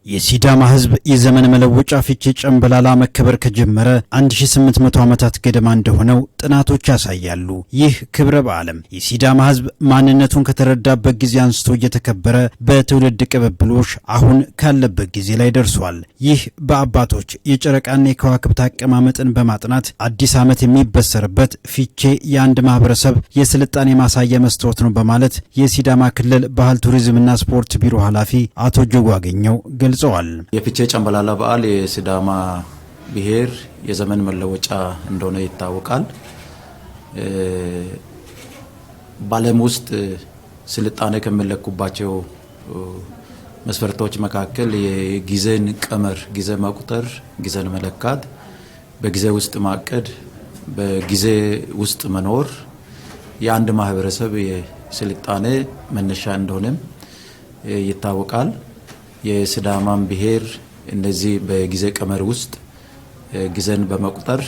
የሲዳማ ህዝብ የዘመን መለወጫ ፊቼ ጨምበላላ መከበር ከጀመረ 1800 ዓመታት ገደማ እንደሆነው ጥናቶች ያሳያሉ። ይህ ክብረ በዓልም የሲዳማ ህዝብ ማንነቱን ከተረዳበት ጊዜ አንስቶ እየተከበረ በትውልድ ቅብብሎሽ አሁን ካለበት ጊዜ ላይ ደርሷል። ይህ በአባቶች የጨረቃና የከዋክብት አቀማመጥን በማጥናት አዲስ ዓመት የሚበሰርበት ፊቼ የአንድ ማህበረሰብ የስልጣኔ ማሳያ መስታወት ነው በማለት የሲዳማ ክልል ባህል ቱሪዝምና ስፖርት ቢሮ ኃላፊ አቶ ጆጎ አገኘው ገልጸዋል። የፊቼ ጨምበላላ በዓል የሲዳማ ብሔር የዘመን መለወጫ እንደሆነ ይታወቃል። በዓለም ውስጥ ስልጣኔ ከሚለኩባቸው መስፈርቶች መካከል የጊዜን ቀመር፣ ጊዜ መቁጠር፣ ጊዜን መለካት፣ በጊዜ ውስጥ ማቀድ፣ በጊዜ ውስጥ መኖር የአንድ ማህበረሰብ የስልጣኔ መነሻ እንደሆነም ይታወቃል። የሲዳማም ብሔር እንደዚህ በጊዜ ቀመር ውስጥ ጊዜን በመቁጠር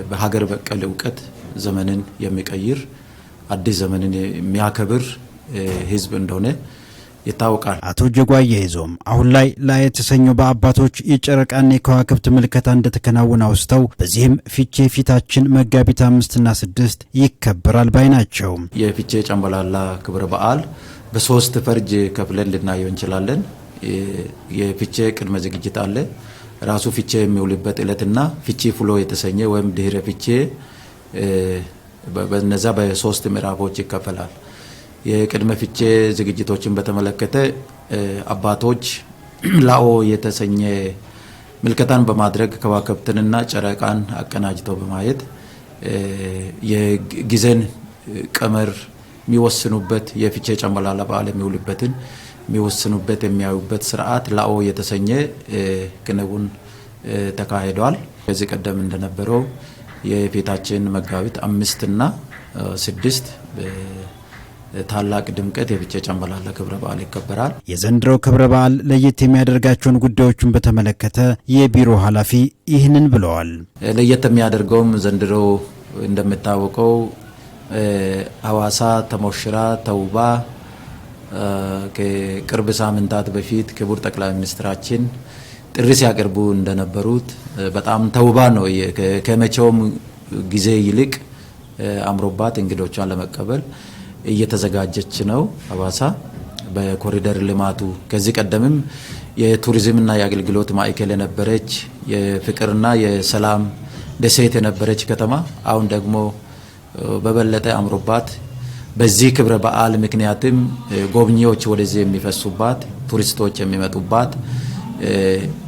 በሀገር በቀል እውቀት ዘመንን የሚቀይር አዲስ ዘመንን የሚያከብር ህዝብ እንደሆነ ይታወቃል። አቶ ጀጓዬ ይዞም አሁን ላይ የተሰኘው በአባቶች የጨረቃና የከዋክብት ምልከታ እንደተከናወነ አውስተው በዚህም ፊቼ ፊታችን መጋቢት 5 እና 6 ይከበራል ባይ ናቸው። የፊቼ ጨምበላላ ክብረ በዓል በሶስት ፈርጅ ከፍለን ልናየው እንችላለን። የፊቼ ቅድመ ዝግጅት አለ። ራሱ ፊቼ የሚውልበት ዕለትና ፊቼ ፍሎ የተሰኘ ወይም ድህረ ፊቼ በነዛ በሶስት ምዕራፎች ይከፈላል። የቅድመ ፊቼ ዝግጅቶችን በተመለከተ አባቶች ላኦ የተሰኘ ምልከታን በማድረግ ከዋክብትንና ጨረቃን አቀናጅተው በማየት የጊዜን ቀመር የሚወስኑበት የፊቼ ጨምበላላ በዓል የሚውልበትን የሚወስኑበት የሚያዩበት ስርዓት ላኦ የተሰኘ ክንውን ተካሂዷል። ከዚህ ቀደም እንደነበረው የፊታችን መጋቢት 5 እና 6 ታላቅ ድምቀት የፊቼ ጨምበላላ ክብረ በዓል ይከበራል። የዘንድሮው ክብረ በዓል ለየት የሚያደርጋቸውን ጉዳዮችን በተመለከተ የቢሮ ኃላፊ ይህንን ብለዋል። ለየት የሚያደርገውም ዘንድሮ እንደሚታወቀው ሐዋሳ ተሞሽራ ተውባ ከቅርብ ሳምንታት በፊት ክቡር ጠቅላይ ሚኒስትራችን ጥሪ ሲያቀርቡ እንደነበሩት በጣም ተውባ ነው። ከመቼውም ጊዜ ይልቅ አምሮባት እንግዶቿን ለመቀበል እየተዘጋጀች ነው። ሐዋሳ በኮሪደር ልማቱ ከዚህ ቀደምም የቱሪዝምና የአገልግሎት ማዕከል የነበረች የፍቅርና የሰላም ደሴት የነበረች ከተማ አሁን ደግሞ በበለጠ አምሮባት በዚህ ክብረ በዓል ምክንያትም ጎብኚዎች ወደዚህ የሚፈሱባት ቱሪስቶች የሚመጡባት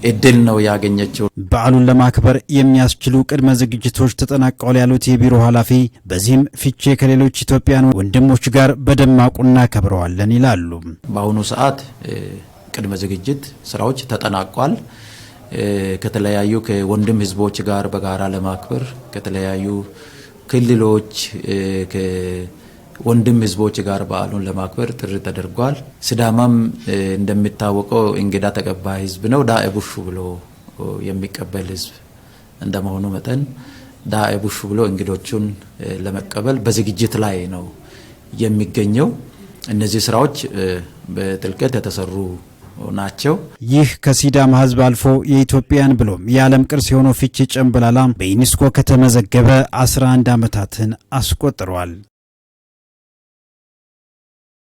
እድል ነው ያገኘችው። በዓሉን ለማክበር የሚያስችሉ ቅድመ ዝግጅቶች ተጠናቀዋል ያሉት የቢሮ ኃላፊ በዚህም ፊቼ ከሌሎች ኢትዮጵያን ወንድሞች ጋር በደማቁ እናከብረዋለን ይላሉ። በአሁኑ ሰዓት ቅድመ ዝግጅት ስራዎች ተጠናቋል። ከተለያዩ ከወንድም ህዝቦች ጋር በጋራ ለማክበር ከተለያዩ ክልሎች ወንድም ህዝቦች ጋር በዓሉን ለማክበር ጥሪ ተደርጓል። ሲዳማም እንደሚታወቀው እንግዳ ተቀባይ ህዝብ ነው። ዳኤ ቡሹ ብሎ የሚቀበል ህዝብ እንደመሆኑ መጠን ዳኤ ቡሹ ብሎ እንግዶቹን ለመቀበል በዝግጅት ላይ ነው የሚገኘው። እነዚህ ስራዎች በጥልቀት የተሰሩ ናቸው። ይህ ከሲዳማ ህዝብ አልፎ የኢትዮጵያን ብሎም የዓለም ቅርስ የሆነው ፊቼ ጨምበላላ በዩኔስኮ ከተመዘገበ 11 ዓመታትን አስቆጥሯል።